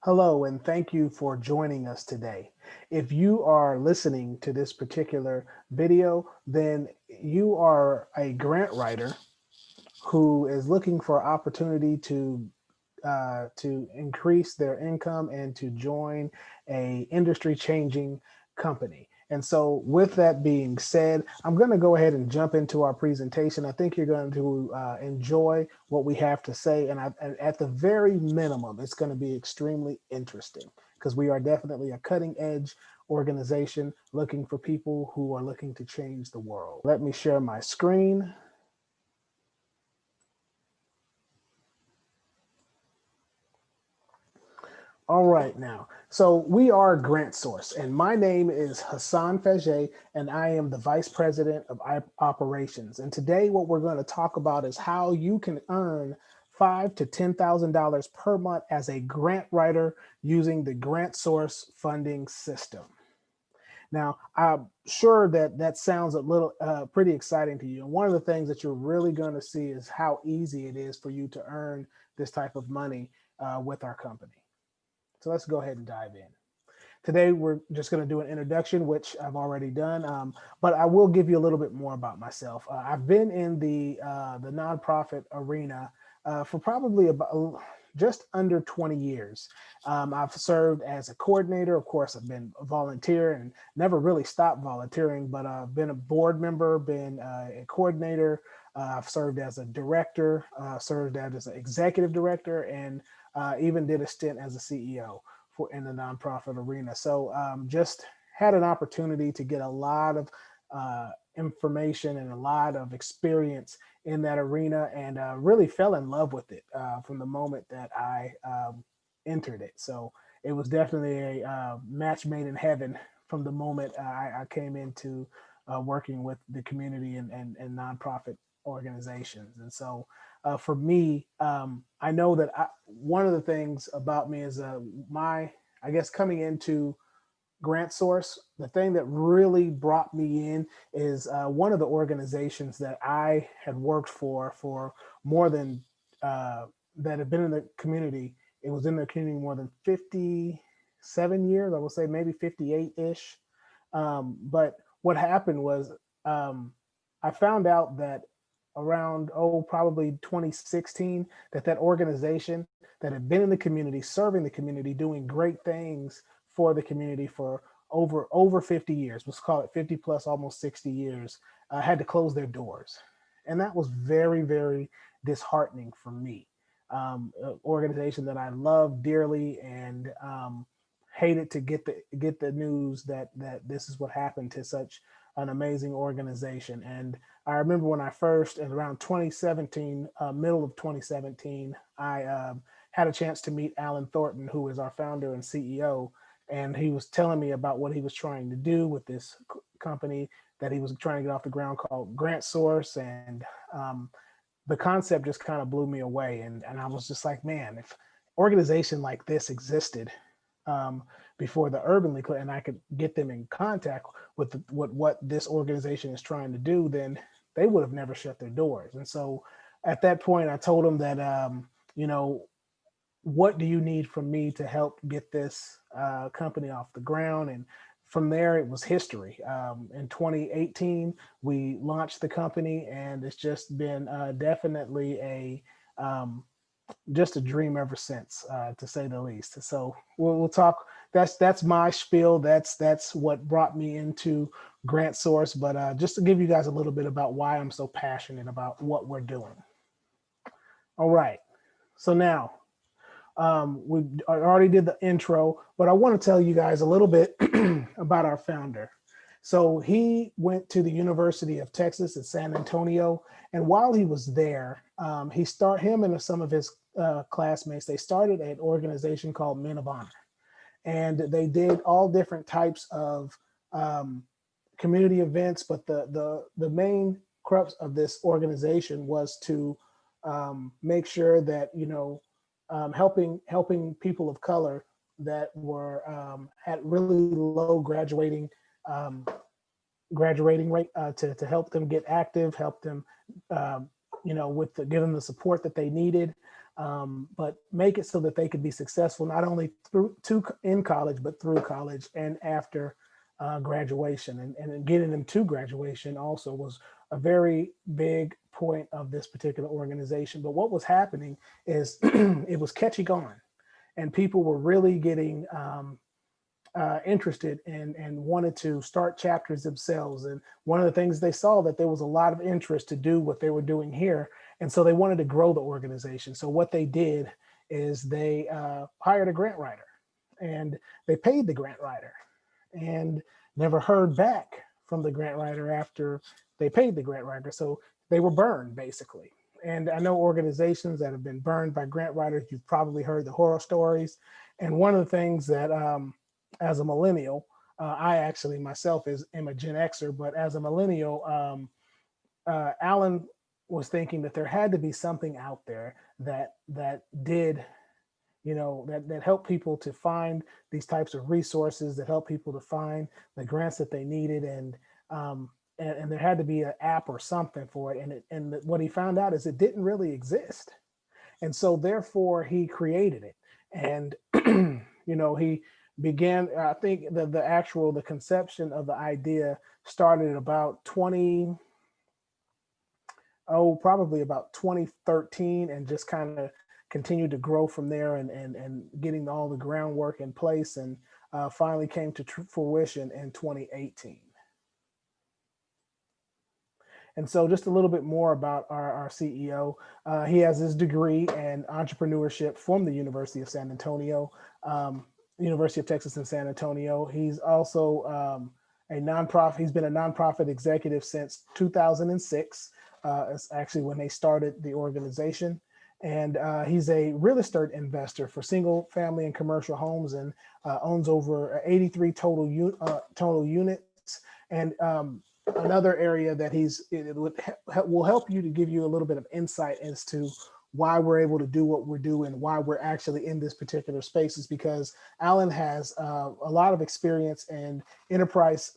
Hello, and thank you for joining us today. If you are listening to this particular video, then you are a grant writer who is looking for opportunity to increase their income and to join a industry changing company. And so, with that being said, I'm going to go ahead and jump into our presentation. I think you're going to enjoy what we have to say, and at the very minimum, it's going to be extremely interesting because we are definitely a cutting edge organization looking for people who are looking to change the world. Let me share my screen. All right, now. So we are Grant Source, and my name is Hassan Fajay, and I am the Vice President of Operations. And today, what we're going to talk about is how you can earn $5,000 to $10,000 per month as a grant writer using the Grant Source funding system. Now, I'm sure that that sounds a little pretty exciting to you. And one of the things that you're really going to see is how easy it is for you to earn this type of money with our company. So let's go ahead and dive in. Today, we're just going to do an introduction, which I've already done, but I will give you a little bit more about myself. I've been in the nonprofit arena for probably about just under 20 years. I've served as a coordinator. Of course, I've been a volunteer and never really stopped volunteering, but I've been a board member, been a coordinator. I've served as a director, served as an executive director, and even did a stint as a CEO for in the nonprofit arena. So just had an opportunity to get a lot of information and a lot of experience in that arena, and really fell in love with it from the moment that I entered it. So it was definitely a match made in heaven from the moment I came into working with the community and nonprofit organizations. And so for me, I know that one of the things about me is I guess, coming into Grant Source, the thing that really brought me in is one of the organizations that I had worked for more than that have been in the community. It was in the community more than 57 years, I will say maybe 58 ish. But what happened was I found out that around, probably 2016, that organization that had been in the community, serving the community, doing great things for the community for over 50 years, let's call it 50 plus, almost 60 years, had to close their doors. And that was very, very disheartening for me. An organization that I love dearly, and hated to get the news that this is what happened to such an amazing organization. And I remember when I first, in around 2017, middle of 2017, I had a chance to meet Alan Thornton, who is our founder and CEO. And he was telling me about what he was trying to do with this company that he was trying to get off the ground, called Grant Source. And the concept just kind of blew me away. And I was just like, man, if organization like this existed um, before the Urban League, and I could get them in contact with what this organization is trying to do, then they would have never shut their doors. And so at that point, I told them that, you know, what do you need from me to help get this company off the ground? And from there, it was history. In 2018, we launched the company, and it's just been definitely um, just a dream ever since, to say the least. So we'll talk. That's my spiel. That's what brought me into Grant Source. But just to give you guys a little bit about why I'm so passionate about what we're doing. All right. So now we already did the intro, but I want to tell you guys a little bit about our founder. So he went to the University of Texas at San Antonio, and while he was there, him and some of his classmates, they started an organization called Men of Honor, and they did all different types of um, community events. But the main crux of this organization was to make sure that, helping people of color that were at really low um, graduating rate, to help them get active, help them with give them the support that they needed, but make it so that they could be successful not only in college, but through college and after graduation. And getting them to graduation also was a very big point of this particular organization. But what was happening is it was catching on, and people were really getting interested and wanted to start chapters themselves. And one of the things they saw that there was a lot of interest to do what they were doing here. And so they wanted to grow the organization. So what they did is they hired a grant writer, and they paid the grant writer, and never heard back from the grant writer after they paid the grant writer. So they were burned basically. And I know organizations that have been burned by grant writers. You've probably heard the horror stories. And one of the things that as a millennial, I actually myself am a Gen Xer, but as a millennial, Alan was thinking that there had to be something out there that did, that helped people to find these types of resources, that help people to find the grants that they needed, and there had to be an app or something for it. And what he found out is it didn't really exist, and so therefore he created it. And he began, I think the conception of the idea started about probably about 2013, and just kind of continued to grow from there, and getting all the groundwork in place, and finally came to fruition in 2018. And so just a little bit more about our CEO. He has his degree in entrepreneurship from the University of San Antonio, University of Texas in San Antonio. He's also a nonprofit. He's been a nonprofit executive since 2006. It's actually when they started the organization. And he's a real estate investor for single family and commercial homes, and owns over 83 total units. And another area that will help you to give you a little bit of insight as to why we're able to do what we're doing, and why we're actually in this particular space, is because Alan has a lot of experience in enterprise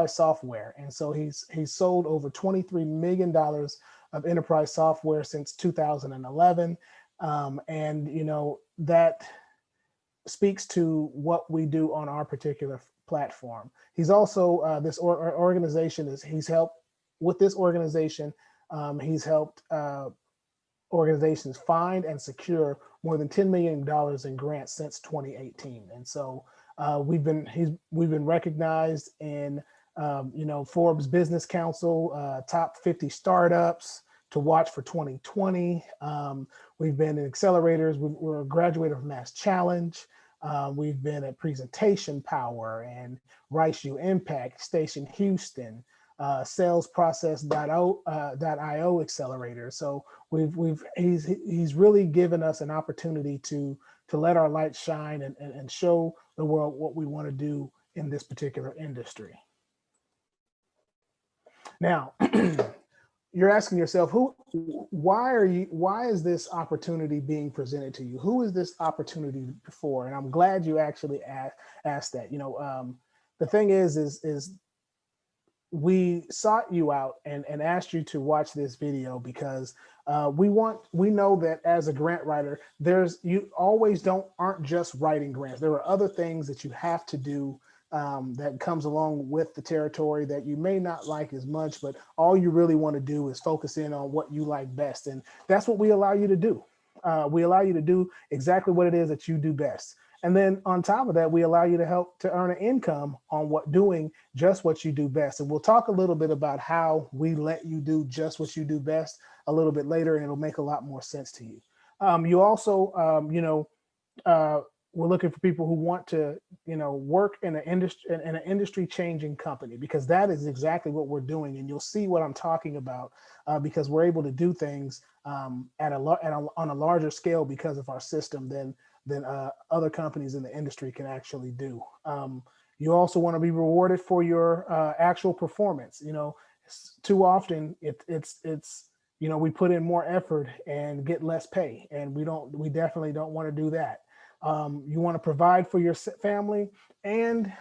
software. And so he's sold over $23 million of enterprise software since 2011. And that speaks to what we do on our particular platform. He's also this organization he's helped with this organization. He's helped organizations find and secure more than $10 million in grants since 2018. And so we've been recognized in Forbes Business Council top 50 startups to watch for 2020. We've been in accelerators. We're a graduate of Mass Challenge. We've been at Presentation Power and Rice U Impact, Station Houston, Sales Process.io accelerator. So he's really given us an opportunity to let our light shine and show the world what we want to do in this particular industry. Now, you're asking yourself, why is this opportunity being presented to you? Who is this opportunity for? And I'm glad you actually asked that. The thing is we sought you out and asked you to watch this video because we know that as a grant writer, you always aren't just writing grants. There are other things that you have to do that comes along with the territory that you may not like as much, but all you really want to do is focus in on what you like best. And that's what we allow you to do. We allow you to do exactly what it is that you do best. And then on top of that, we allow you to help to earn an income on doing just what you do best. And we'll talk a little bit about how we let you do just what you do best a little bit later, and it'll make a lot more sense to you. You also, we're looking for people who want to, work in an industry changing company, because that is exactly what we're doing. And you'll see what I'm talking about because we're able to do things on a larger scale because of our system than other companies in the industry can actually do. You also want to be rewarded for your actual performance. Too often it's we put in more effort and get less pay, and we definitely don't want to do that. You want to provide for your family, and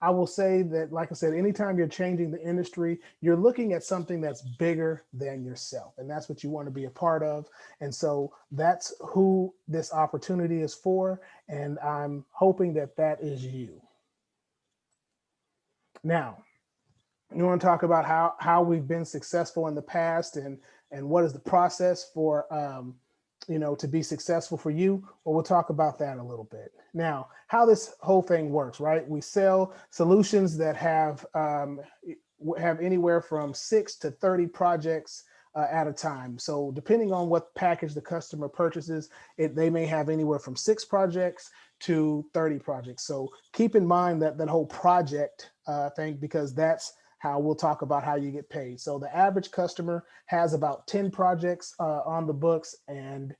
I will say that, like I said, anytime you're changing the industry, you're looking at something that's bigger than yourself. And that's what you want to be a part of. And so that's who this opportunity is for. And I'm hoping that that is you. Now, you want to talk about how we've been successful in the past, and what is the process for to be successful for you. Well, we'll talk about that a little bit. Now, how this whole thing works, right? We sell solutions that have anywhere from 6 to 30 projects at a time. So depending on what package the customer purchases, they may have anywhere from 6 projects to 30 projects. So keep in mind that whole project thing, because that's how we'll talk about how you get paid. So the average customer has about 10 projects on the books, and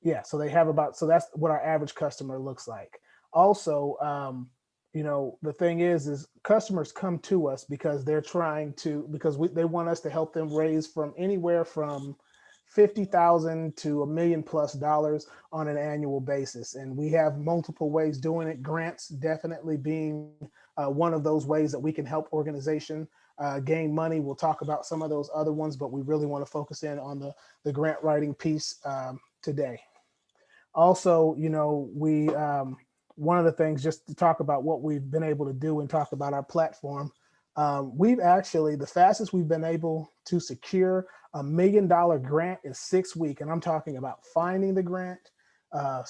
yeah, so they have about, so that's what our average customer looks like. Also, the thing is customers come to us because they're trying to, because they want us to help them raise from anywhere from 50,000 to $1 million+ on an annual basis. And we have multiple ways doing it. Grants definitely being one of those ways that we can help organization gain money. We'll talk about some of those other ones, but we really want to focus in on the grant writing piece today. Also, we one of the things, just to talk about what we've been able to do and talk about our platform, we've actually, the fastest we've been able to secure $1 million grant is 6 weeks. And I'm talking about finding the grant,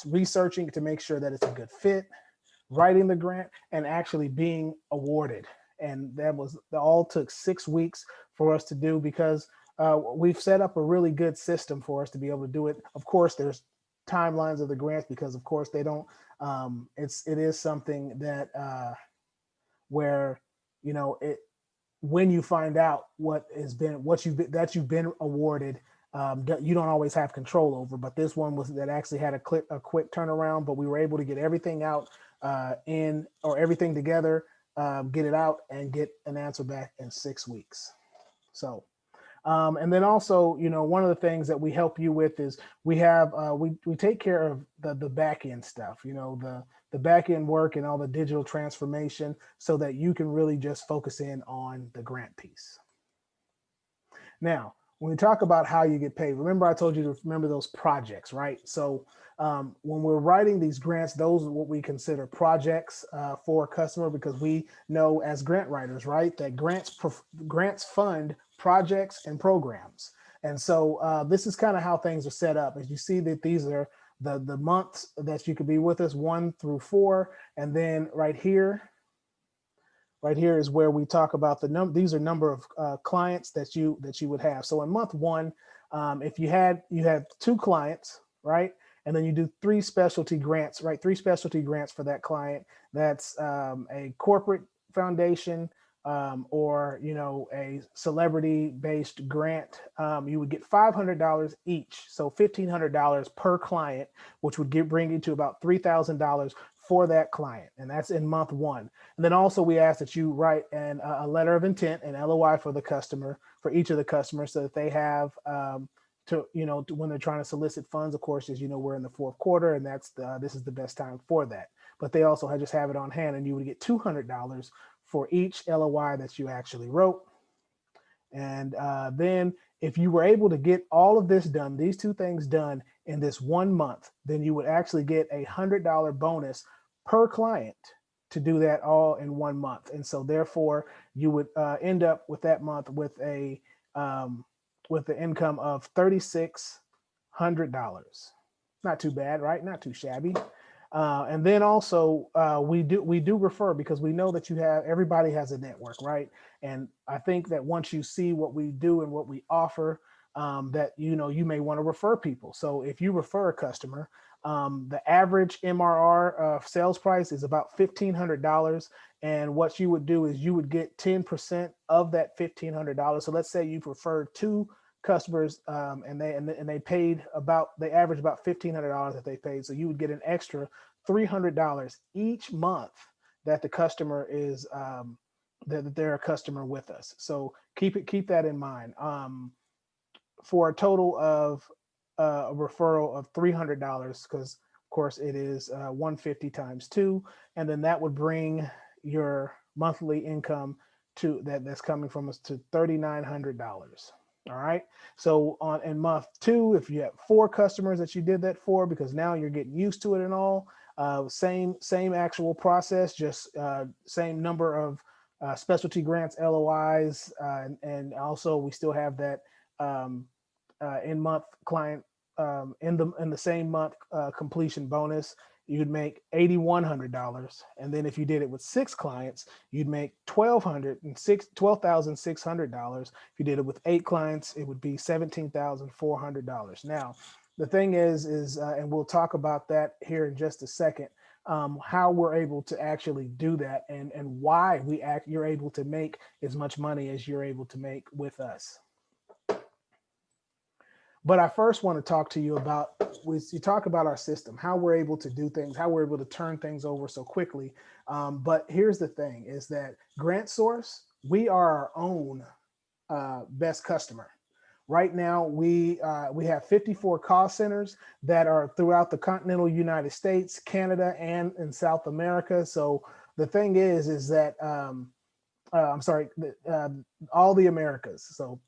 researching to make sure that it's a good fit, writing the grant, and actually being awarded. And that all took 6 weeks for us to do, because we've set up a really good system for us to be able to do it. Of course, there's timelines of the grants, because of course they don't, it is something that where, it, when you find out that you've been awarded, you don't always have control over. But this one that actually had a quick turnaround, but we were able to get everything out everything together, get it out and get an answer back in 6 weeks. So and then also, one of the things that we help you with is we have we take care of the back end stuff, the back end work and all the digital transformation, so that you can really just focus in on the grant piece. Now, when we talk about how you get paid, remember I told you to remember those projects, right? So when we're writing these grants, those are what we consider projects for a customer, because we know as grant writers, right, that grants fund projects and programs. And so this is kind of how things are set up. As you see that these are the months that you could be with us, 1 through 4. And then right here is where we talk about these are number of clients that you would have. So in month 1, if you have 2 clients, right? And then you do 3 specialty grants, right? 3 specialty grants for that client. That's a corporate foundation, or a celebrity-based grant. You would get $500 each, so $1,500 per client, which would bring you to about $3,000 for that client, and that's in month 1. And then also we ask that you write a letter of intent, an LOI for the customer, for each of the customers, so that they have when they're trying to solicit funds. Of course, as you know, we're in the 4th quarter, and this is the best time for that. But they also just have it on hand, and you would get $200 for each LOI that you actually wrote. And then if you were able to get all of this done, these 2 things done in this 1 month, then you would actually get a $100 bonus per client to do that all in 1 month. And so therefore you would end up with that month with the income of $3,600. Not too bad, right? Not too shabby. And then also we do refer, because we know that everybody has a network, right? And I think that once you see what we do and what we offer, that you may want to refer people. So if you refer a customer, the average MRR sales price is about $1,500, and what you would do is you would get 10% of that $1,500. So let's say you've referred 2 customers, and they paid they average about $1,500 that they paid. So you would get an extra $300 each month that the customer is that they're a customer with us. So keep that in mind. For a total of a referral of $300, because of course it is 150 times 2, and then that would bring your monthly income to that's coming from us to $3,900. All right. So on in month two, if you have 4 customers that you did that for, because now you're getting used to it and all, same actual process, just same number of specialty grants, LOIs, and also we still have that um, in month client in the same month completion bonus. You'd make $8,100, and then if you did it with 6 clients, you'd make $12,600. If you did it with 8 clients, it would be $17,400. Now, the thing is, and we'll talk about that here in just a second. How we're able to actually do that, and why you're able to make as much money as you're able to make with us. But I first want to talk to you about, you talk about our system, how we're able to do things, how we're able to turn things over so quickly. But here's the thing is that Grant Source, we are our own best customer. Right now, we have 54 call centers that are throughout the continental United States, Canada, and in South America. So the thing is that I'm sorry, all the Americas. So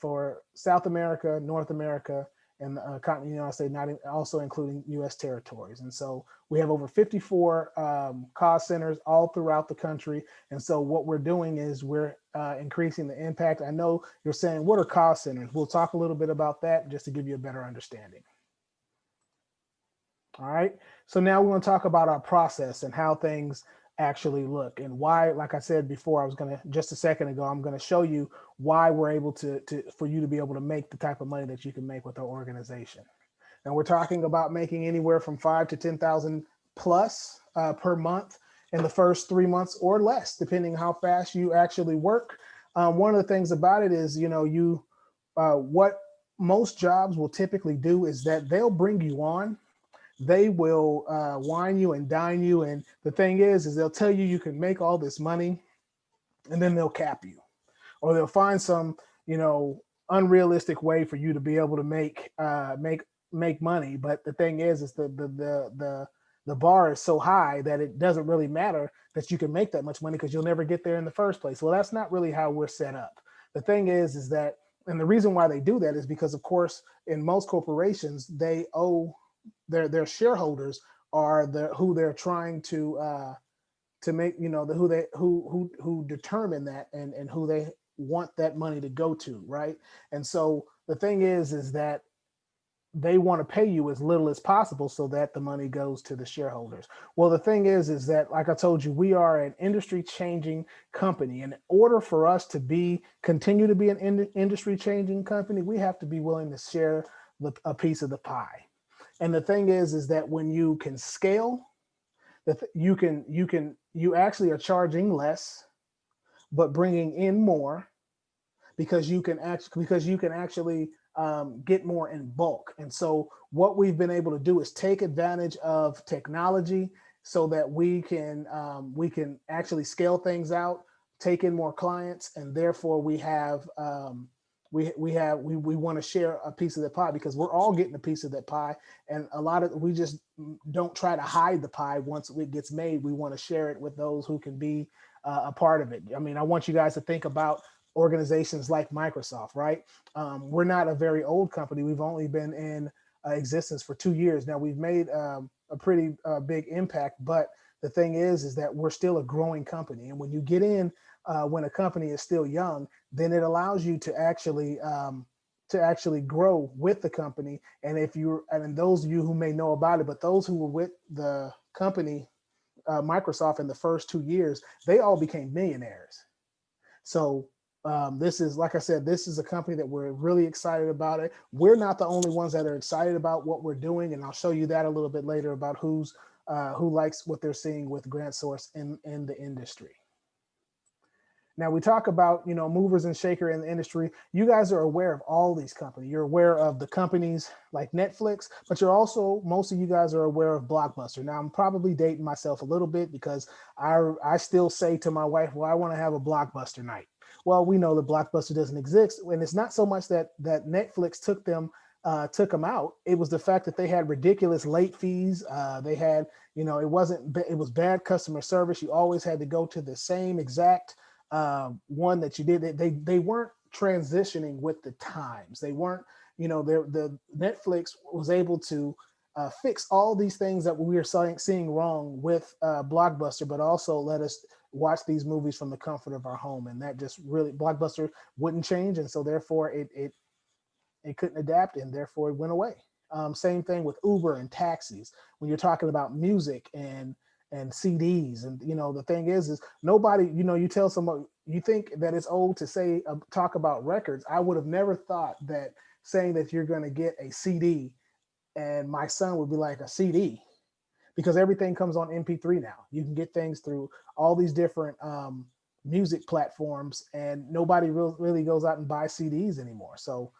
for South America, North America, and the continental United States, not also including U.S. territories. And so we have over 54 call centers all throughout the country. And so what we're doing is we're increasing the impact. I know you're saying, what are call centers? We'll talk a little bit about that just to give you a better understanding. All right. So now we're going to talk about our process and how things actually look and why, like I said before, I was going to just a second ago, I'm going to show you why we're able to for you to be able to make the type of money that you can make with our organization. Now we're talking about making anywhere from 5 to 10,000 plus per month in the first 3 months or less, depending how fast you actually work. One of the things about it is, what most jobs will typically do is that they'll bring you on, they will wine you and dine you. And the thing is they'll tell you you can make all this money, and then they'll cap you, or they'll find some, unrealistic way for you to be able to make money. But the thing is the bar is so high that it doesn't really matter that you can make that much money, because you'll never get there in the first place. Well, that's not really how we're set up. The thing is that, and the reason why they do that is because, of course, in most corporations, they owe their shareholders are who they're trying to make, the who determine that, and who they want that money to go to, right? And so the thing is that they want to pay you as little as possible so that the money goes to the shareholders. Well, the thing is that, like I told you, we are an industry changing company. And in order for us to continue to be an industry changing company, we have to be willing to share a piece of the pie. And the thing is that when you can scale, you actually are charging less, but bringing in more, because you can actually get more in bulk. And so what we've been able to do is take advantage of technology so that we can actually scale things out, take in more clients, and therefore we have we want to share a piece of the pie, because we're all getting a piece of that pie. And we just don't try to hide the pie. Once it gets made, we want to share it with those who can be a part of it. I mean, I want you guys to think about organizations like Microsoft, right? We're not a very old company. We've only been in existence for 2 years. Now we've made a pretty big impact, but the thing is that we're still a growing company. And when you get in, when a company is still young, then it allows you to actually grow with the company. And those of you who may know about it, but those who were with the company, Microsoft, in the first 2 years, they all became millionaires. So this is, like I said, this is a company that we're really excited about it. We're not the only ones that are excited about what we're doing, and I'll show you that a little bit later about who likes what they're seeing with Grant Source in the industry. Now we talk about, movers and shaker in the industry. You guys are aware of all these companies. You're aware of the companies like Netflix, but most of you guys are aware of Blockbuster. Now I'm probably dating myself a little bit, because I still say to my wife, well, I want to have a Blockbuster night. Well, we know that Blockbuster doesn't exist. And it's not so much that Netflix took them took them out. It was the fact that they had ridiculous late fees. They had, it wasn't, it was bad customer service. You always had to go to the same exact one that you did. They weren't transitioning with the times. They weren't, the Netflix was able to fix all these things that we were seeing wrong with Blockbuster, but also let us watch these movies from the comfort of our home. And that just really, Blockbuster wouldn't change. And so therefore it couldn't adapt, and therefore it went away. Same thing with Uber and taxis. When you're talking about music and CDs, and the thing is nobody, you tell someone, you think that it's old to say talk about records. I would have never thought that saying that you're going to get a CD, and my son would be like, a CD, because everything comes on MP3 now. You can get things through all these different music platforms, and nobody really goes out and buys CDs anymore. So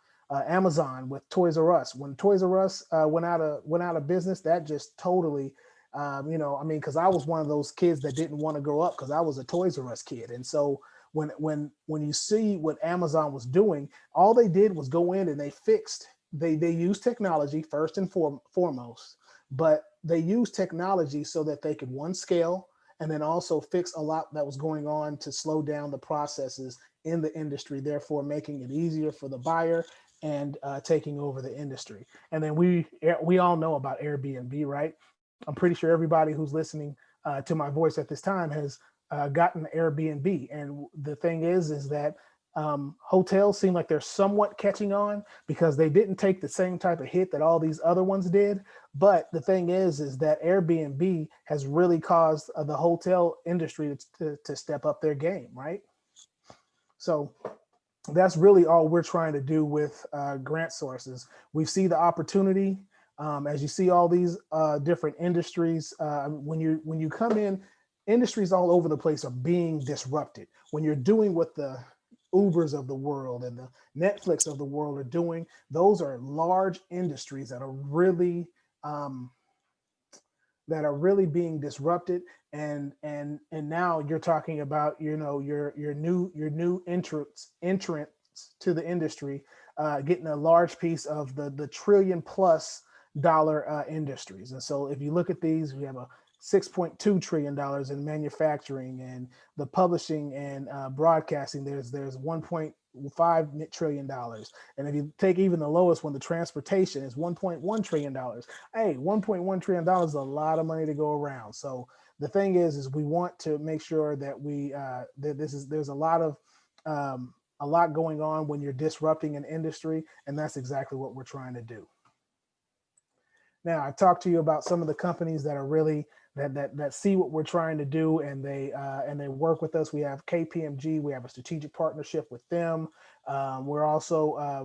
Amazon with Toys R Us. When Toys R Us went out of business, that just totally, because I was one of those kids that didn't want to grow up because I was a Toys R Us kid, and so when you see what Amazon was doing, all they did was go in and they fixed. They used technology first and foremost, but they used technology so that they could one scale and then also fix a lot that was going on to slow down the processes in the industry, therefore making it easier for the buyer and taking over the industry. And then we all know about Airbnb, right? I'm pretty sure everybody who's listening to my voice at this time has gotten Airbnb. And the thing is that hotels seem like they're somewhat catching on because they didn't take the same type of hit that all these other ones did. But the thing is that Airbnb has really caused the hotel industry to step up their game, right? So that's really all we're trying to do with grant sources. We see the opportunity. As you see all these different industries, when you come in, industries all over the place are being disrupted. When you're doing what the Ubers of the world and the Netflix of the world are doing, those are large industries that um, are really being disrupted. And now you're talking about your new entrants to the industry getting a large piece of the trillion+ dollar industries. And so if you look at these, we have a $6.2 trillion in manufacturing, and the publishing and broadcasting. There's $1.5 trillion. And if you take even the lowest one, the transportation, is $1.1 trillion. Hey, $1.1 trillion is a lot of money to go around. So the thing is we want to make sure that there's a lot going on when you're disrupting an industry, and that's exactly what we're trying to do. Now, I talked to you about some of the companies that are really that see what we're trying to do, and they work with us. We have KPMG. We have a strategic partnership with them. We're also, I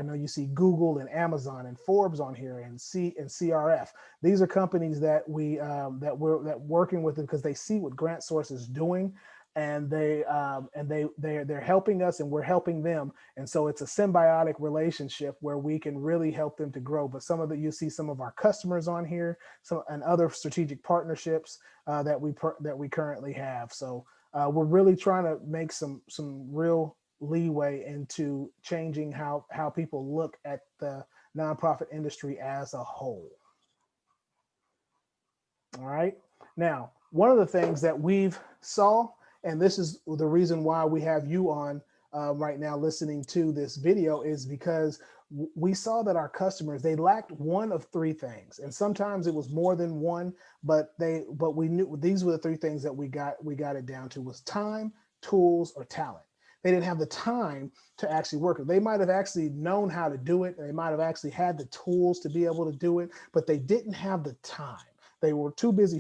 know you see Google and Amazon and Forbes on here, and CRF. These are companies that we're working with because they see what Grant Source is doing, and they're helping us and we're helping them. And so it's a symbiotic relationship where we can really help them to grow. But you see some of our customers on here, and other strategic partnerships that we currently have. So we're really trying to make some real leeway into changing how people look at the nonprofit industry as a whole. All right. Now, one of the things that we've saw, and this is the reason why we have you on right now listening to this video, is because we saw that our customers, they lacked one of three things, and sometimes it was more than one, but we knew these were the three things that we got it down to: was time, tools, or talent. They didn't have the time to actually work it. They might have actually known how to do it. They might have actually had the tools to be able to do it, but they didn't have the time. They were too busy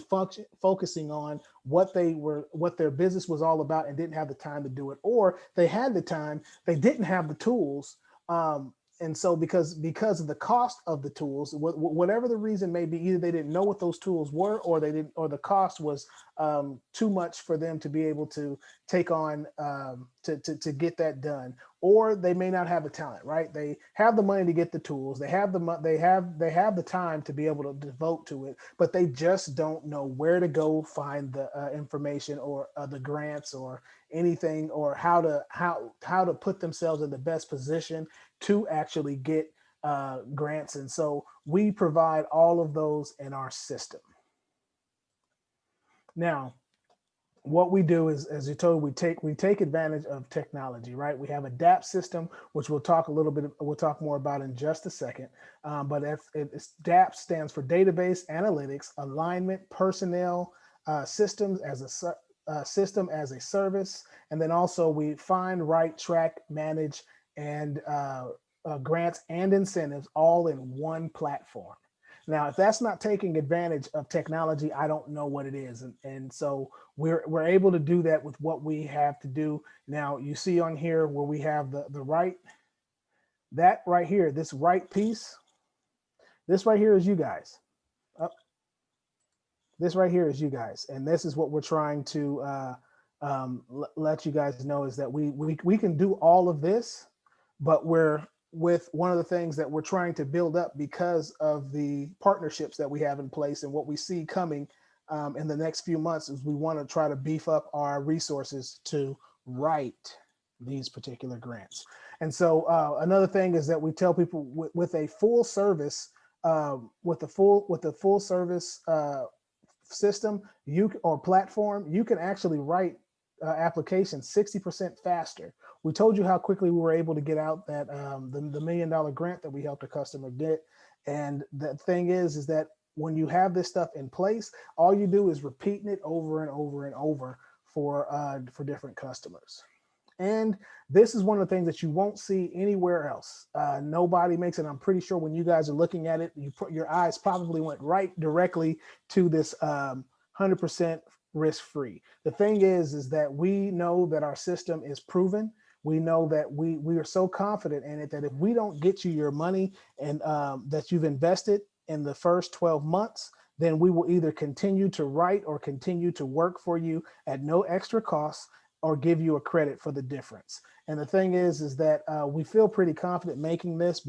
focusing on what their business was all about, and didn't have the time to do it. Or they had the time, they didn't have the tools. And so because of the cost of the tools, whatever the reason may be, either they didn't know what those tools were, or the cost was too much for them to be able to take on to get that done. Or they may not have the talent, right? They have the money to get the tools. They have the time to be able to devote to it, but they just don't know where to go find the information, or the grants, or anything, or how to put themselves in the best position to actually get grants. And so we provide all of those in our system. Now, what we do is, as you told, we take advantage of technology, right? We have a DAP system, which we'll talk more about in just a second. But DAP stands for Database Analytics Alignment Personnel Systems as a System as a Service, and then also we find, write, track, manage, and grants and incentives all in one platform. Now, if that's not taking advantage of technology, I don't know what it is. And so we're able to do that with what we have to do. Now, you see on here where we have the right, that right here, this right piece, this right here is you guys. This right here is you guys. And this is what we're trying to let you guys know, is that we can do all of this, but we're with one of the things that we're trying to build up because of the partnerships that we have in place, and what we see coming in the next few months is we want to try to beef up our resources to write these particular grants. And so another thing is that we tell people with a full service, with the full service system or platform, you can actually write applications 60% faster. We told you how quickly we were able to get out that the $1 million grant that we helped a customer get. And the thing is that when you have this stuff in place, all you do is repeating it over and over and over for different customers. And this is one of the things that you won't see anywhere else. Nobody makes it. I'm pretty sure when you guys are looking at it, your eyes probably went right directly to this 100% risk-free. The thing is that we know that our system is proven. We know that we are so confident in it that if we don't get you your money and that you've invested in the first 12 months, then we will either continue to write or continue to work for you at no extra cost, or give you a credit for the difference. And the thing is that we feel pretty confident making this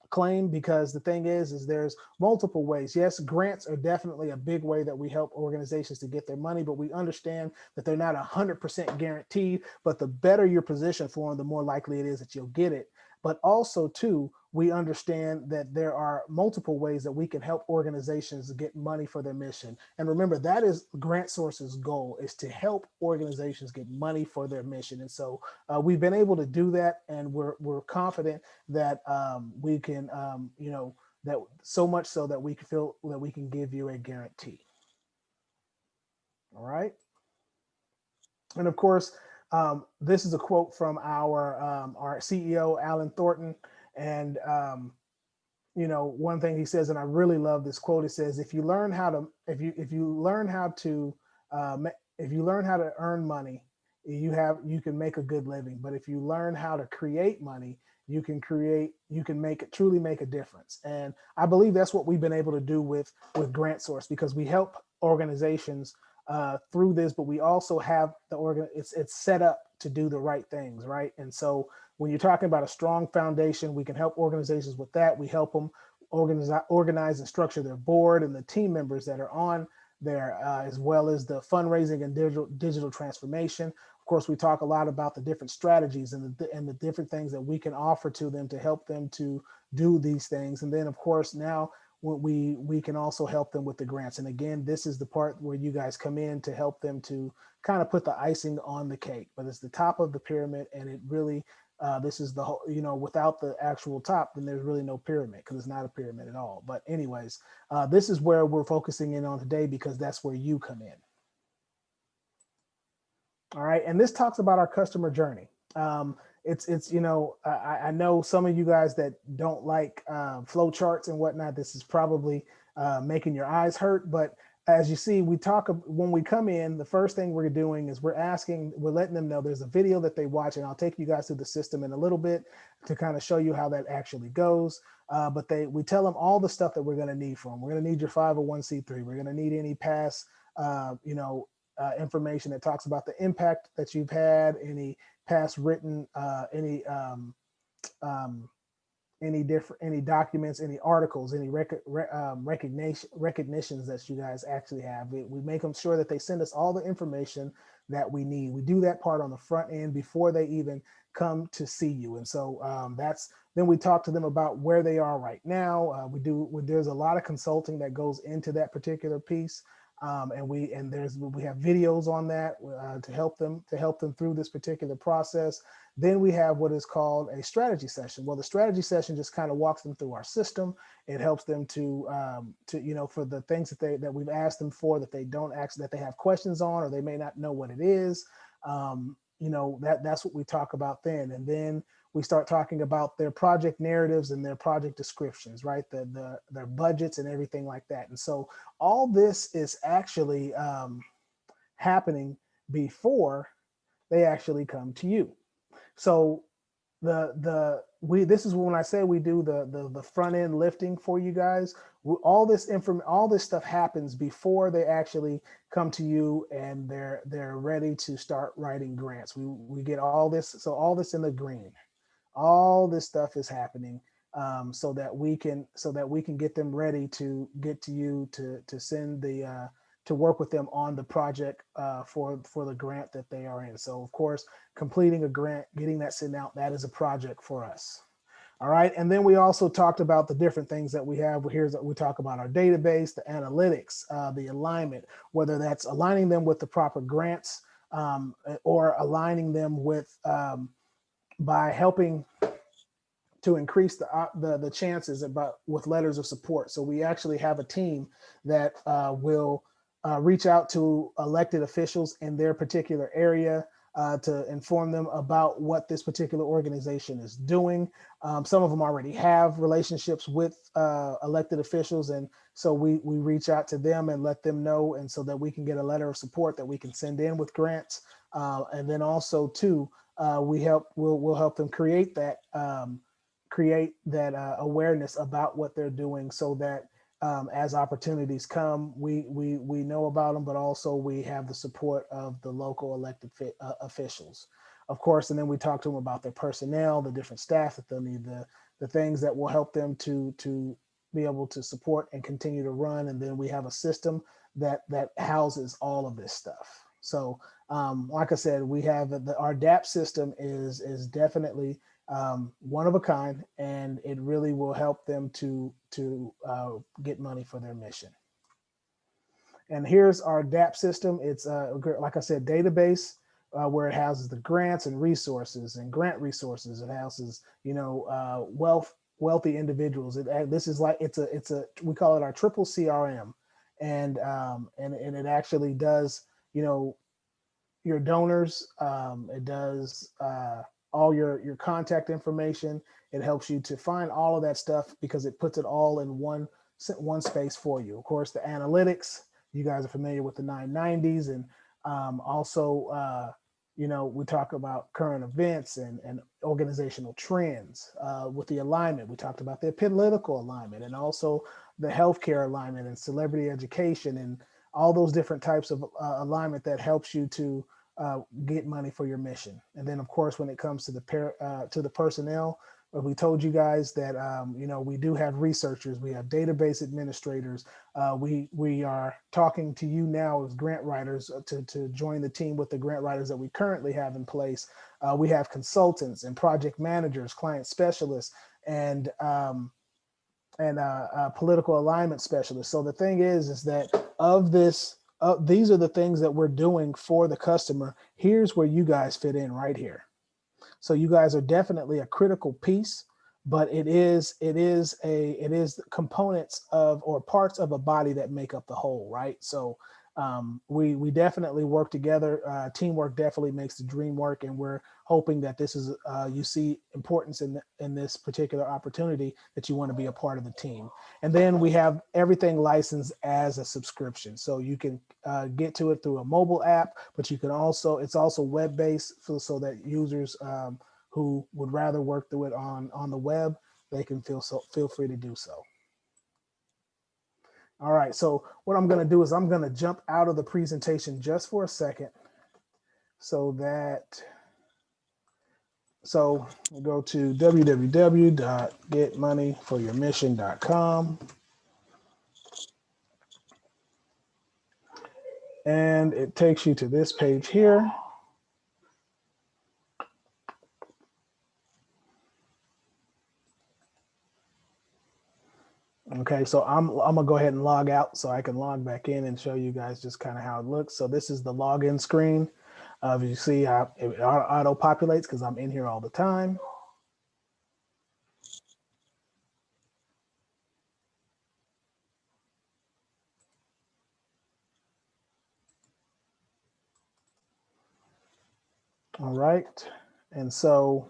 claim, because the thing is there's multiple ways. Yes, grants are definitely a big way that we help organizations to get their money, but we understand that they're not 100% guaranteed, but the better your position for them, the more likely it is that you'll get it. But also too, we understand that there are multiple ways that we can help organizations get money for their mission. And remember, that is GrantSource's goal, is to help organizations get money for their mission. And so we've been able to do that, and we're confident that we can, that so much so that we can feel that we can give you a guarantee. All right. And of course, this is a quote from our CEO, Alan Thornton. And, one thing he says, and I really love this quote, it says, if you learn how to earn money, you can make a good living. But if you learn how to create money, you can truly make a difference. And I believe that's what we've been able to do with GrantSource, because we help organizations through this, but we also have it's set up to do the right things, right? And so when you're talking about a strong foundation, we can help organizations with that. We help them organize and structure their board and the team members that are on there, as well as the fundraising and digital transformation. Of course, we talk a lot about the different strategies and the different things that we can offer to them to help them to do these things. And then, of course, now we can also help them with the grants. And again, this is the part where you guys come in to help them to kind of put the icing on the cake. But it's the top of the pyramid, and it really this is the whole, without the actual top, then there's really no pyramid, because it's not a pyramid at all. But anyways, this is where we're focusing in on today, because that's where you come in. All right. And this talks about our customer journey. It's I know some of you guys that don't like flow charts and whatnot. This is probably making your eyes hurt. But as you see, when we come in, the first thing we're doing is we're letting them know there's a video that they watch, and I'll take you guys through the system in a little bit to kind of show you how that actually goes. But we tell them all the stuff that we're going to need from them. We're going to need your 501c3. We're going to need any past, information that talks about the impact that you've had, any past written, any any documents, any articles, any recognitions that you guys actually have. We make them sure that they send us all the information that we need. We do that part on the front end before they even come to see you. And so then we talk to them about where they are right now. There's a lot of consulting that goes into that particular piece. And we have videos on that to help them through this particular process. Then we have what is called a strategy session. Well, the strategy session just kind of walks them through our system. It helps them to for the things that we've asked them for that they don't actually, that they have questions on, or they may not know what it is. That's what we talk about then. And then we start talking about their project narratives and their project descriptions, right? Their budgets and everything like that. And so all this is actually happening before they actually come to you. So this is when I say we do the front end lifting for you guys. All this stuff happens before they actually come to you and they're ready to start writing grants. We get all this, so all this in the green. All this stuff is happening so that we can get them ready to get to you to send to work with them on the project for the grant that they are in. So of course, completing a grant, getting that sent out, that is a project for us. All right. And then we also talked about the different things that we have. We talk about our database, the analytics, the alignment, whether that's aligning them with the proper grants or aligning them with by helping to increase the chances with letters of support. So we actually have a team that will reach out to elected officials in their particular area to inform them about what this particular organization is doing. Some of them already have relationships with elected officials. And so we reach out to them and let them know. And so that we can get a letter of support that we can send in with grants. And then also too, we'll help them create that awareness about what they're doing so that as opportunities come, we know about them, but also we have the support of the local elected officials, of course. And then we talk to them about their personnel, the different staff that they'll need, the things that will help them to be able to support and continue to run. And then we have a system that houses all of this stuff. So like I said, we have our DAP system is definitely one of a kind, and it really will help them to get money for their mission. And here's our DAP system. It's like I said, database where it houses the grants and resources and grant resources. It houses wealthy individuals. This is like we call it our triple CRM, and it actually does your donors. It does all your contact information. It helps you to find all of that stuff because it puts it all in one space for you. Of course, the analytics, you guys are familiar with the 990s, and also we talk about current events and organizational trends. With the alignment, we talked about the political alignment and also the healthcare alignment and celebrity education and all those different types of alignment that helps you to get money for your mission. And then, of course, when it comes to the personnel, we told you guys that we do have researchers, we have database administrators. We are talking to you now as grant writers to join the team with the grant writers that we currently have in place. We have consultants and project managers, client specialists, and political alignment specialists. So the thing is that these are the things that we're doing for the customer. Here's where you guys fit in right here. So you guys are definitely a critical piece, but it is components of or parts of a body that make up the whole, right? So we definitely work together. Teamwork definitely makes the dream work, and we're hoping that this is you see importance in this particular opportunity, that you want to be a part of the team. And then we have everything licensed as a subscription, so you can get to it through a mobile app, but you can also, it's also web-based, so that users who would rather work through it on the web, they can feel free to do so. All right, so what I'm going to do is I'm going to jump out of the presentation just for a second so that So we go to www.getmoneyforyourmission.com. And it takes you to this page here. Okay, so I'm gonna go ahead and log out so I can log back in and show you guys just kind of how it looks. So this is the login screen. You see how it auto populates because I'm in here all the time. All right, and so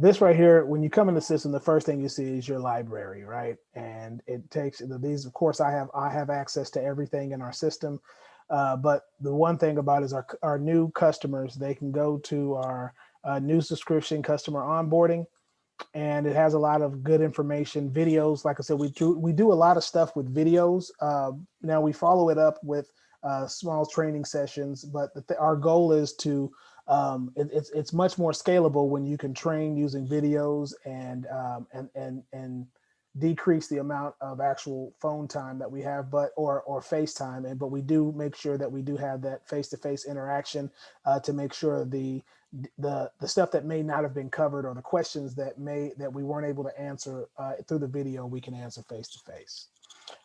this right here, when you come in the system, the first thing you see is your library, right? And it takes these. Of course, I have access to everything in our system, but the one thing about is our new customers, they can go to our new subscription customer onboarding, and it has a lot of good information, videos. Like I said, we do a lot of stuff with videos. Now we follow it up with small training sessions, but our goal is to it's much more scalable when you can train using videos and decrease the amount of actual phone time that we have, or FaceTime. But we do make sure that we do have that face-to-face interaction to make sure the stuff that may not have been covered, or the questions that we weren't able to answer through the video, we can answer face-to-face.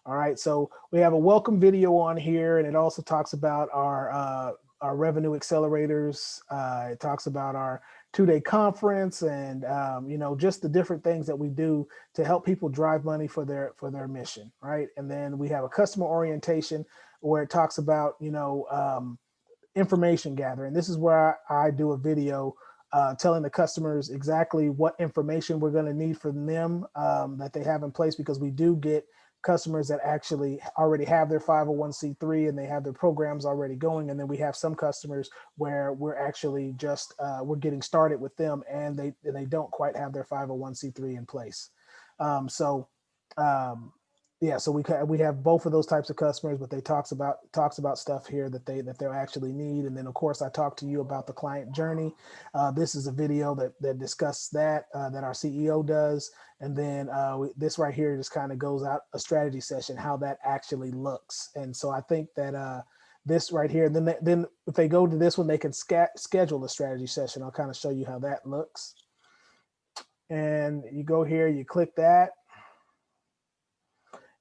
All right, so we have a welcome video on here, and it also talks about our revenue accelerators. It talks about our 2-day conference, and just the different things that we do to help people drive money for their mission, right? And then we have a customer orientation where it talks about information gathering. This is where I do a video telling the customers exactly what information we're going to need from them that they have in place, because we do get customers that actually already have their 501c3 and they have their programs already going. And then we have some customers where we're actually just we're getting started with them, and they don't quite have their 501c3 in place. So we have both of those types of customers, but they talks about stuff here that they'll actually need. And then of course I talk to you about the client journey. This is a video that discusses that our CEO does. And then this right here just kind of goes out a strategy session, how that actually looks. And so I think that this right here, then if they go to this one, they can schedule a strategy session. I'll kind of show you how that looks. And you go here, you click that,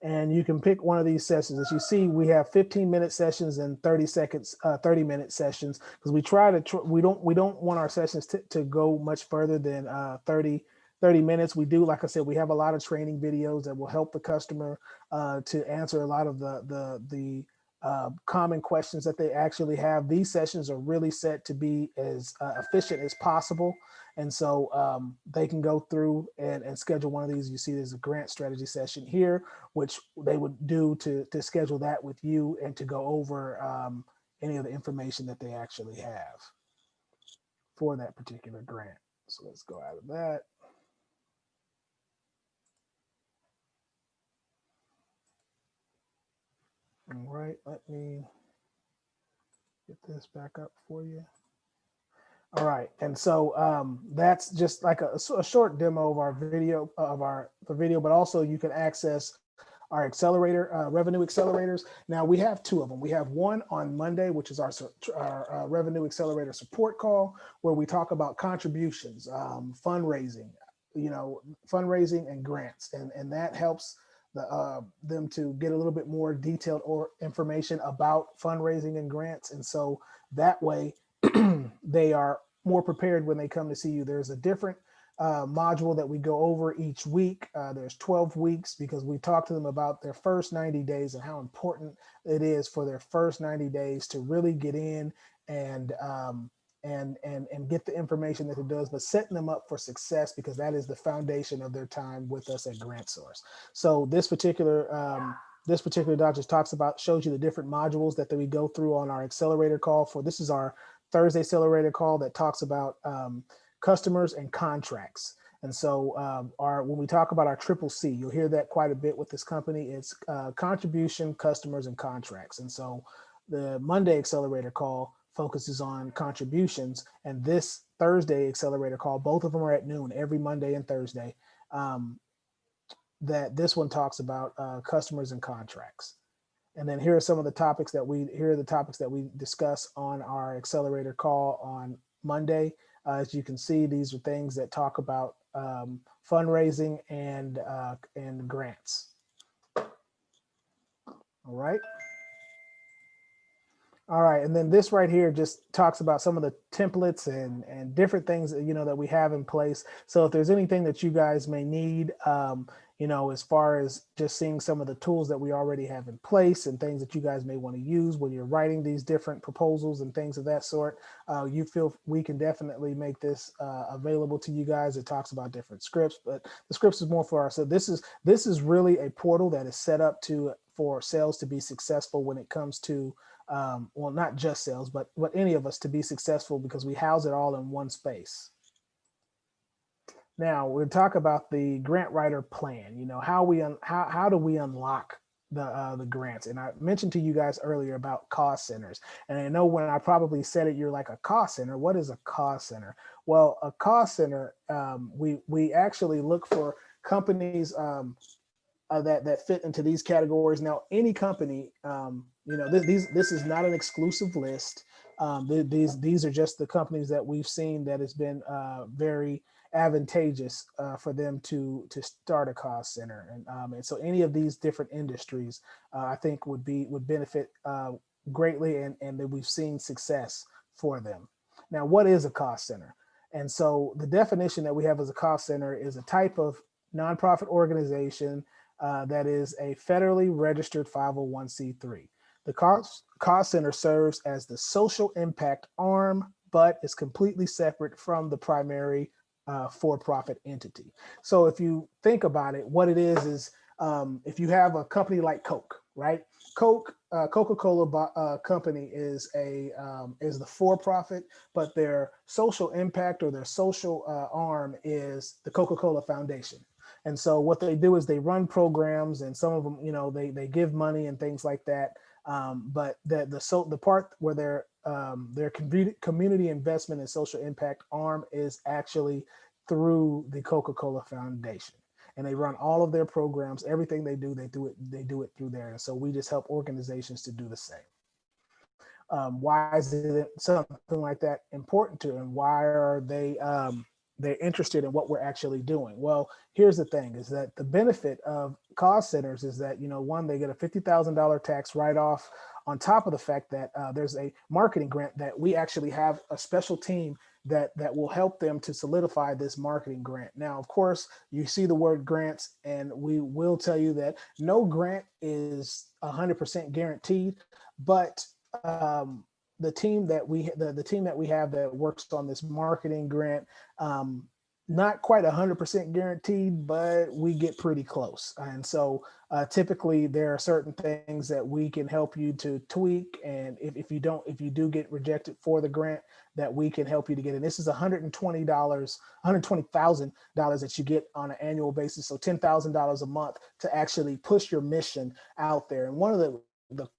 and you can pick one of these sessions. As you see, we have 15-minute sessions and 30-minute sessions, because we don't want our sessions to go much further than 30 minutes. We do, like I said, we have a lot of training videos that will help the customer to answer a lot of the common questions that they actually have. These sessions are really set to be as efficient as possible. And so they can go through and schedule one of these. You see there's a grant strategy session here, which they would do to schedule that with you and to go over any of the information that they actually have for that particular grant. So let's go out of that. All right, let me get this back up for you. All right, and so that's just like a short demo of our video but also you can access our revenue accelerators. Now we have two of them. We have one on Monday, which is our revenue accelerator support call, where we talk about contributions, fundraising, fundraising and grants, and that helps them to get a little bit more detailed information about fundraising and grants, and so that way they are more prepared when they come to see you. There's a different module that we go over each week. There's 12 weeks, because we talk to them about their first 90 days and how important it is for their first 90 days to really get in and get the information that it does, but setting them up for success, because that is the foundation of their time with us at GrantSource. So this particular doc shows you the different modules that we go through on our accelerator call. This is our Thursday accelerator call that talks about customers and contracts. And so when we talk about our triple C, you'll hear that quite a bit with this company. It's contribution, customers, and contracts. And so the Monday accelerator call focuses on contributions. And this Thursday accelerator call, both of them are at noon every Monday and Thursday. Um, that this one talks about customers and contracts. And then here are the topics that we discuss on our accelerator call on Monday. As you can see, these are things that talk about fundraising and grants. All right. All right, and then this right here just talks about some of the templates and different things that we have in place. So if there's anything that you guys may need, as far as just seeing some of the tools that we already have in place and things that you guys may want to use when you're writing these different proposals and things of that sort, you feel we can definitely make this available to you guys. It talks about different scripts, but the scripts is more for our. So this is really a portal that is set up for sales to be successful when it comes to well, not just sales, but any of us to be successful, because we house it all in one space. Now we'll talk about the grant writer plan. How do we unlock the grants? And I mentioned to you guys earlier about cost centers. And I know when I probably said it, you're like, a cost center. What is a cost center? Well, a cost center, we actually look for companies that fit into these categories. Now, any company, this is not an exclusive list. These are just the companies that we've seen that has been very advantageous for them to start a cost center, and so any of these different industries, I think would benefit greatly, and that we've seen success for them. Now, what is a cost center? And so the definition that we have as a cost center is a type of nonprofit organization that is a federally registered 501c3. The cost center serves as the social impact arm, but is completely separate from the primary for-profit entity. So if you think about it, what it is if you have a company like Coke, right? Coca-Cola company is the for-profit, but their social impact or their social arm is the Coca-Cola Foundation. And so what they do is they run programs, and some of them, they give money and things like that. But the part where their community investment and social impact arm is actually through the Coca-Cola Foundation. And they run all of their programs, everything they do it through there. And so we just help organizations to do the same. Why is it something like that important to them? Why are they're interested in what we're actually doing? Well, here's the thing, is that the benefit of cost centers is that, one, they get a $50,000 tax write-off, on top of the fact that there's a marketing grant that we actually have a special team that will help them to solidify this marketing grant. Now, of course, you see the word grants, and we will tell you that no grant is 100% guaranteed, but the team that we have that works on this marketing grant, not quite 100% guaranteed, but we get pretty close. And so typically there are certain things that we can help you to tweak. And if you do get rejected for the grant, that we can help you to get it. This is $120,000 that you get on an annual basis. So $10,000 a month to actually push your mission out there. And one of the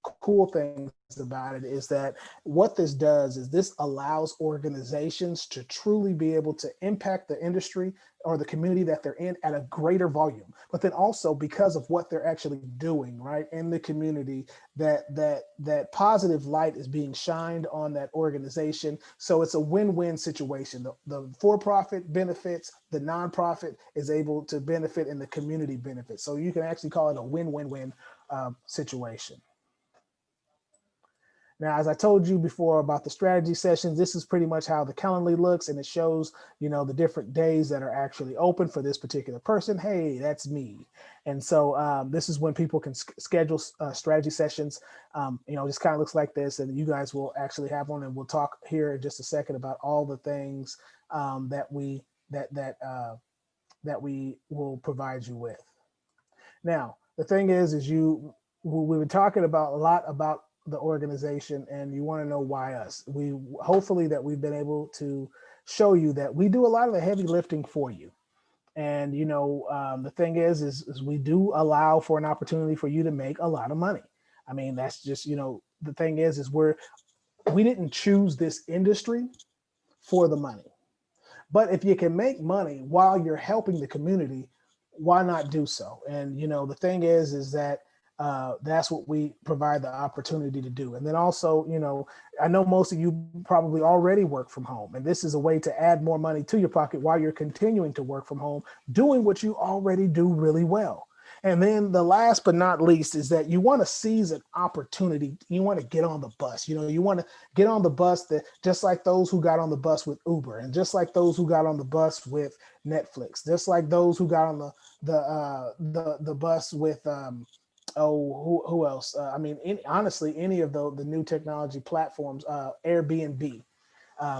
cool things about it is that what this does is this allows organizations to truly be able to impact the industry or the community that they're in at a greater volume. But then also, because of what they're actually doing right in the community, that positive light is being shined on that organization. So it's a win-win situation. The for-profit benefits, the nonprofit is able to benefit, and the community benefits. So you can actually call it a win-win-win situation. Now, as I told you before about the strategy sessions, this is pretty much how the Calendly looks, and it shows, the different days that are actually open for this particular person. Hey, that's me. And so this is when people can schedule strategy sessions. Just kind of looks like this, and you guys will actually have one, and we'll talk here in just a second about all the things that we will provide you with. Now, the thing is we've been talking about a lot about the organization, and you want to know why us. Hopefully that we've been able to show you that we do a lot of the heavy lifting for you. And the thing is we do allow for an opportunity for you to make a lot of money. I mean, that's just the thing is we didn't choose this industry for the money. But if you can make money while you're helping the community, why not do so? And the thing is that that's what we provide the opportunity to do. And then also, I know most of you probably already work from home, and this is a way to add more money to your pocket while you're continuing to work from home, doing what you already do really well. And then the last but not least is that you want to seize an opportunity. You want to get on the bus. You want to get on the bus, that just like those who got on the bus with Uber, and just like those who got on the bus with Netflix, just like those who got on the bus with who else? Honestly, any of the new technology platforms, Airbnb.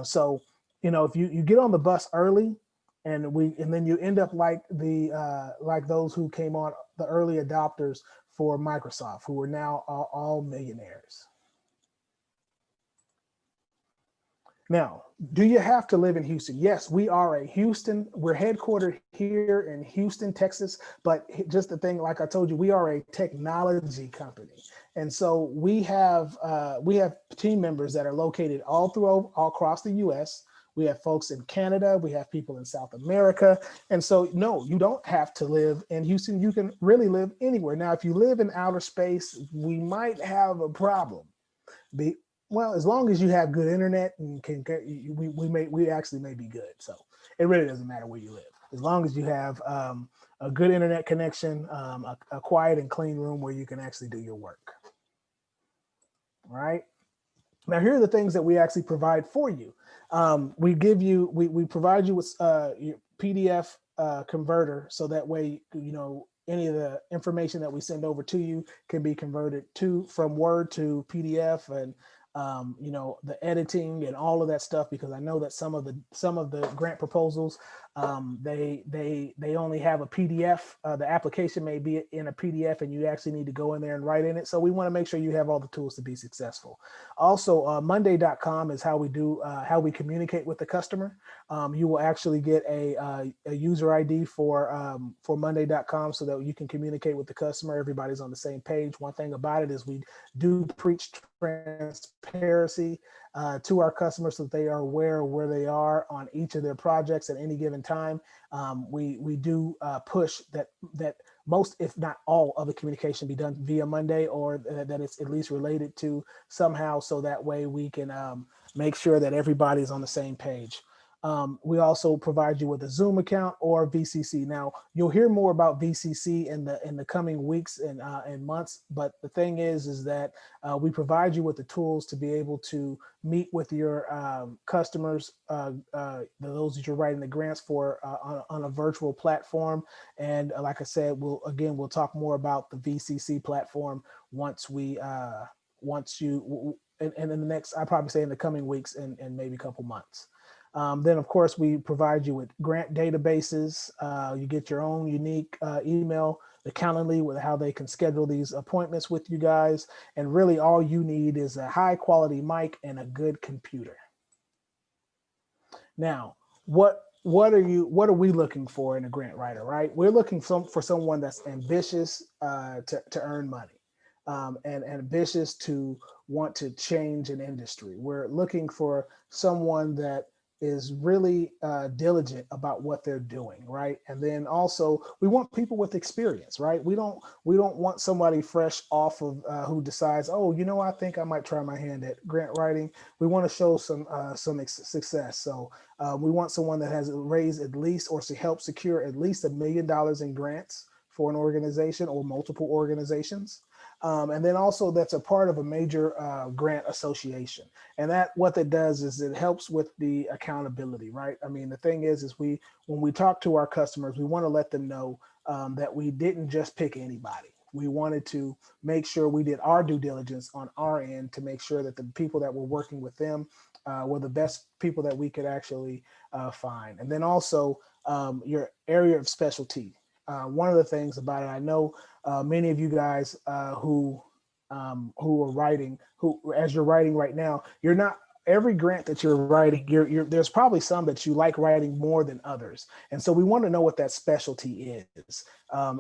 So, if you get on the bus early, and then you end up like like those who came on, the early adopters for Microsoft, who are now all millionaires. Now, do you have to live in Houston? Yes, we are a Houston. We're headquartered here in Houston, Texas. But just the thing, like I told you, we are a technology company, and so we have team members that are located all across the U.S. We have folks in Canada. We have people in South America. And so, no, you don't have to live in Houston. You can really live anywhere. Now, if you live in outer space, we might have a problem. Well, as long as you have good internet and we actually may be good. So it really doesn't matter where you live, as long as you have a good internet connection, a quiet and clean room where you can actually do your work. All right. Now, here are the things that we actually provide for you. We provide you with your PDF converter, so that way, any of the information that we send over to you can be converted from Word to PDF, and the editing and all of that stuff, because I know that some of the grant proposals, they only have a PDF. The application may be in a PDF, and you actually need to go in there and write in it. So we want to make sure you have all the tools to be successful. Also, Monday.com is how we communicate with the customer. You will actually get a user ID for Monday.com, so that you can communicate with the customer. Everybody's on the same page. One thing about it is we do preach transparency to our customers, so that they are aware of where they are on each of their projects at any given time. We do push that most, if not all, of the communication be done via Monday, or that it's at least related to somehow, so that way we can make sure that everybody's on the same page. We also provide you with a Zoom account or VCC. Now, you'll hear more about VCC in the coming weeks and months. But the thing is that we provide you with the tools to be able to meet with your customers, those that you're writing the grants for, on a virtual platform. And like I said, we'll talk more about the VCC platform once you and in the next, I probably say in the coming weeks and maybe a couple months. Then, of course, we provide you with grant databases. You get your own unique email, the Calendly, with how they can schedule these appointments with you guys. And really, all you need is a high quality mic and a good computer. Now, what are we looking for in a grant writer, right? We're looking for someone that's ambitious to earn money, and ambitious to want to change an industry. We're looking for someone that is really diligent about what they're doing, right? And then also, we want people with experience, right? We don't want somebody fresh off of who decides, I think I might try my hand at grant writing. We want to show some success. So we want someone that has raised at least, or to help secure at least $1 million in grants for an organization or multiple organizations. And then also, that's a part of a major grant association. And what that does is it helps with the accountability, right? I mean, the thing is when we talk to our customers, we want to let them know that we didn't just pick anybody. We wanted to make sure we did our due diligence on our end to make sure that the people that were working with them were the best people that we could actually find. And then also, your area of specialty. One of the things about it, I know many of you guys who are writing, as you're writing right now, you're not, every grant that you're writing, there's probably some that you like writing more than others. And so we want to know what that specialty is.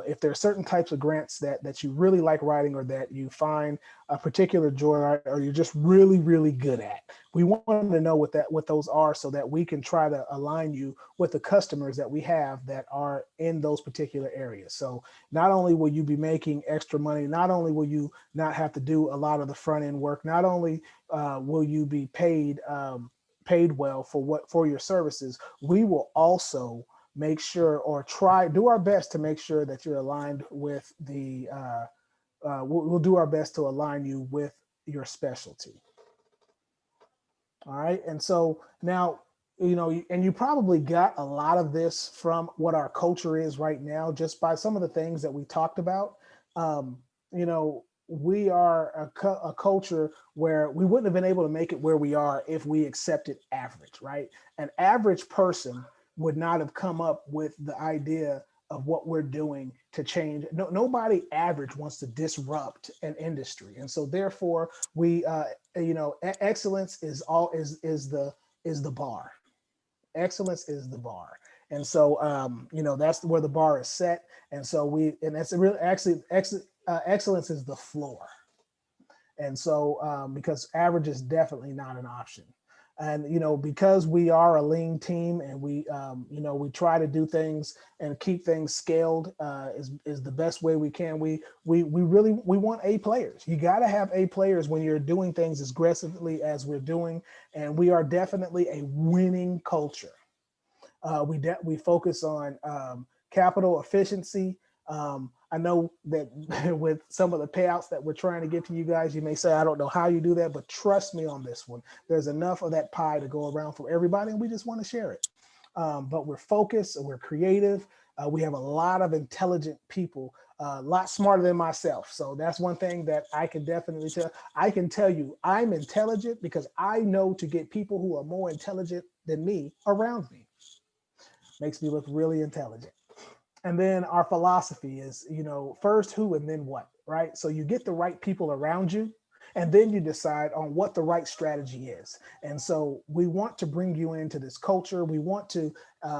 If there are certain types of grants that you really like writing, or that you find a particular joy, or you're just really, really good at, we want to know what those are, so that we can try to align you with the customers that we have that are in those particular areas. So not only will you be making extra money, not only will you not have to do a lot of the front end work, not only will you be paid well for your services, we will also make sure, or do our best to make sure that you're aligned with we'll do our best to align you with your specialty. All right. And so now, and you probably got a lot of this from what our culture is right now, just by some of the things that we talked about. Um, we are a culture where we wouldn't have been able to make it where we are if we accepted average, right? An average person would not have come up with the idea of what we're doing to change. Nobody average wants to disrupt an industry. And so therefore excellence is the bar. Excellence is the bar. And so that's where the bar is set. And so that's really actually excellence is the floor. And so because average is definitely not an option. And because we are a lean team, and we try to do things and keep things scaled is the best way we can. We want A players. You got to have A players when you're doing things as aggressively as we're doing, and we are definitely a winning culture. We focus on capital efficiency. I know that with some of the payouts that we're trying to get to you guys, you may say, I don't know how you do that, but trust me on this one. There's enough of that pie to go around for everybody, and we just want to share it. But we're focused, and we're creative. We have a lot of intelligent people, a lot smarter than myself. So that's one thing that I can definitely tell. I can tell you I'm intelligent because I know to get people who are more intelligent than me around me. Makes me look really intelligent. And then our philosophy is, first who and then what, right? So you get the right people around you, and then you decide on what the right strategy is. And so we want to bring you into this culture. We want to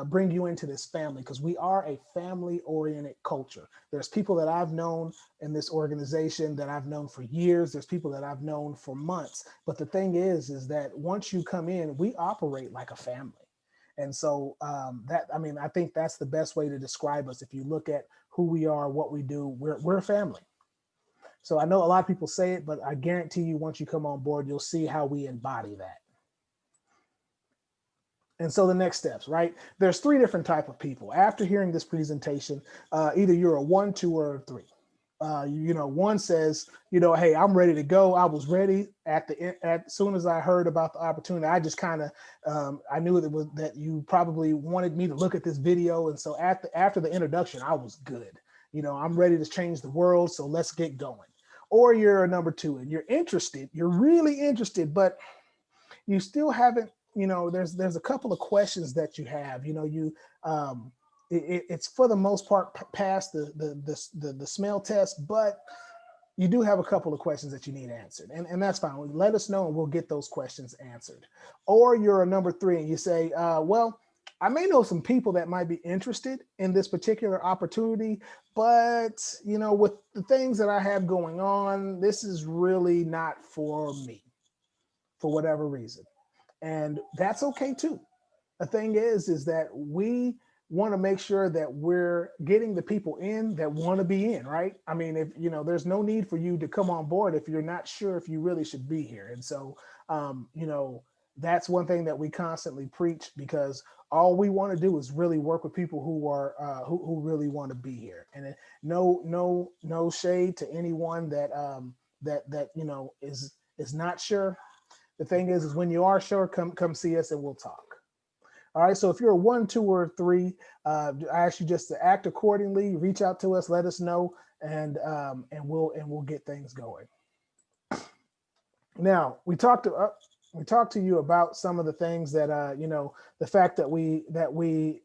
bring you into this family, because we are a family-oriented culture. There's people that I've known in this organization that I've known for years. There's people that I've known for months. But the thing is that once you come in, we operate like a family. And so I think that's the best way to describe us. If you look at who we are, what we do, we're a family. So I know a lot of people say it, but I guarantee you, once you come on board, you'll see how we embody that. And so the next steps, right? There's three different type of people. After hearing this presentation, either you're a 1, 2, or a 3. One says, hey, I'm ready to go. I was ready as soon as I heard about the opportunity. I just kind of, I knew that you probably wanted me to look at this video. And so after the introduction, I was good. I'm ready to change the world. So let's get going. Or you're a number 2 and you're interested. You're really interested, but you still haven't, there's a couple of questions that you have, it's for the most part past the smell test, but you do have a couple of questions that you need answered, and that's fine. Let us know and we'll get those questions answered. Or you're a number 3 and you say, well, I may know some people that might be interested in this particular opportunity, but with the things that I have going on, this is really not for me for whatever reason. And that's okay too. The thing is that we want to make sure that we're getting the people in that want to be in, right? I mean, if there's no need for you to come on board if you're not sure if you really should be here. And so, that's one thing that we constantly preach, because all we want to do is really work with people who are who really want to be here. And no shade to anyone that is not sure. The thing is when you are sure, come see us and we'll talk. All right. So if you're a 1, 2, or 3, I ask you just to act accordingly. Reach out to us, let us know, and we'll get things going. Now we talked about. we talked to you about some of the things that you know, the fact that we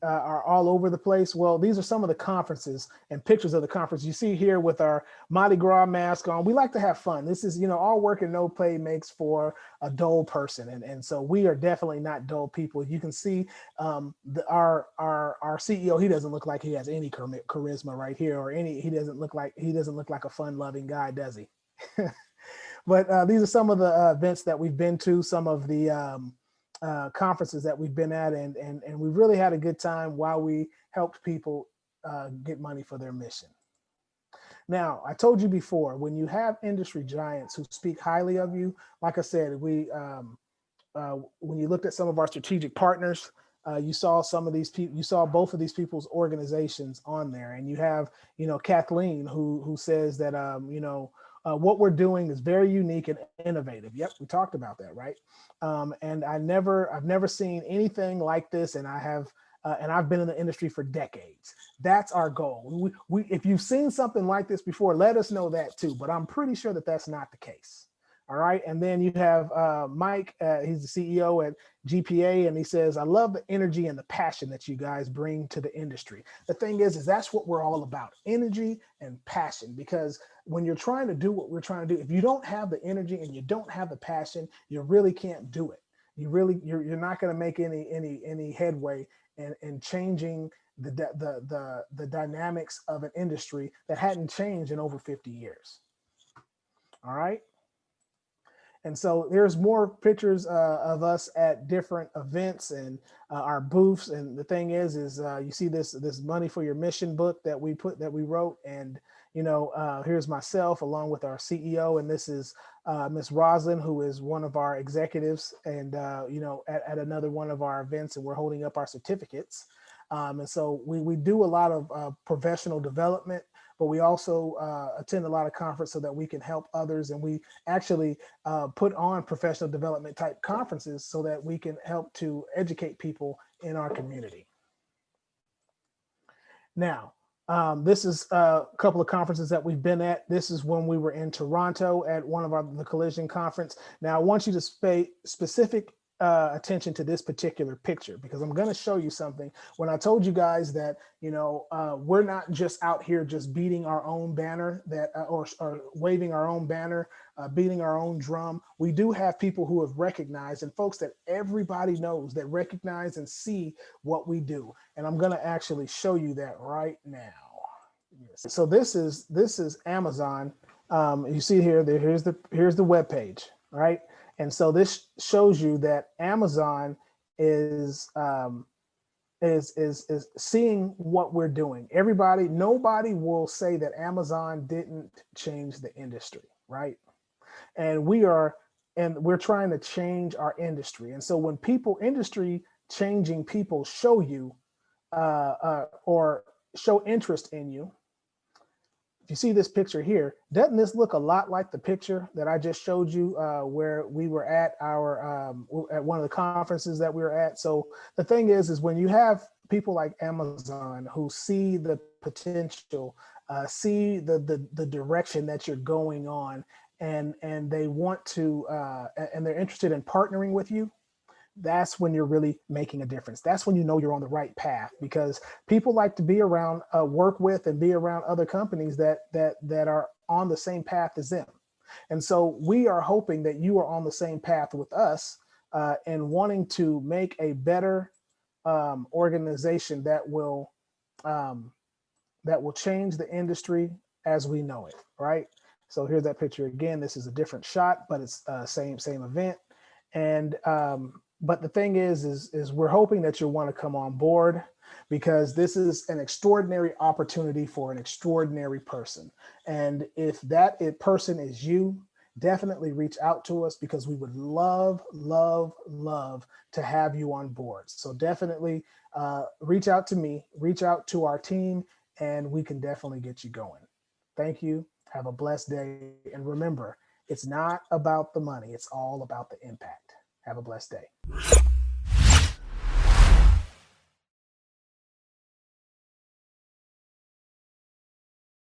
are all over the place. Well, these are some of the conferences and pictures of the conference you see here with our Mardi Gras mask on. We like to have fun. This is, you know, all work and no play makes for a dull person, and so we are definitely not dull people. You can see our CEO. He doesn't look like he has any charisma right here, or any. He doesn't look like a fun loving guy, does he? But these are some of the events that we've been to, some of the conferences that we've been at, and we really had a good time while we helped people get money for their mission. Now, I told you before, when you have industry giants who speak highly of you, like I said, when you looked at some of our strategic partners, you saw some of these people, you saw both of these people's organizations on there, and you have, you know, Kathleen who says that, you know, what we're doing is very unique and innovative. Yep, we talked about that, right? And I've never seen anything like this, and I've been in the industry for decades. That's our goal. If you've seen something like this before, let us know that too. But I'm pretty sure that that's not the case. All right. And then you have Mike, he's the CEO at GPA, and he says, I love the energy and the passion that you guys bring to the industry. The thing is that's what we're all about, energy and passion, because when you're trying to do what we're trying to do, if you don't have the energy and you don't have the passion, you really can't do it. You're not going to make any headway in changing the dynamics of an industry that hadn't changed in over 50 years. All right. And so there's more pictures of us at different events and our booths. And the thing is you see this Money for Your Mission book that we wrote. And, you know, here's myself along with our CEO. And this is Miss Roslyn, who is one of our executives and, you know, at another one of our events, and we're holding up our certificates. And so we do a lot of professional development, but we also attend a lot of conferences so that we can help others. And we actually put on professional development type conferences so that we can help to educate people in our community. Now, this is a couple of conferences that we've been at. This is when we were in Toronto at one of the Collision conference. Now, I want you to pay specific attention to this particular picture, because I'm going to show you something. When I told you guys that, you know, we're not just out here just beating our own banner or waving our own banner, beating our own drum. We do have people who have recognized, and folks that everybody knows, that recognize and see what we do. And I'm going to actually show you that right now. Yes. So this is Amazon. You see here, here's the web page, right? And so this shows you that Amazon is seeing what we're doing. Nobody will say that Amazon didn't change the industry, right? And we're trying to change our industry. And so when industry changing people show you or show interest in you, if you see this picture here, doesn't this look a lot like the picture that I just showed you where we were at at one of the conferences that we were at? So the thing is when you have people like Amazon who see the potential, see the direction that you're going on, and they want to, and they're interested in partnering with you, that's when you're really making a difference. That's when you know you're on the right path, because people like to be around, work with, and be around other companies that are on the same path as them. And so we are hoping that you are on the same path with us and wanting to make a better organization that will change the industry as we know it, right? So here's that picture again. This is a different shot, but it's same event. And but the thing is we're hoping that you'll want to come on board, because this is an extraordinary opportunity for an extraordinary person. And if that person is you, definitely reach out to us, because we would love to have you on board. So definitely reach out to me, reach out to our team, and we can definitely get you going. Thank you. Have a blessed day. And remember, it's not about the money. It's all about the impact. Have a blessed day.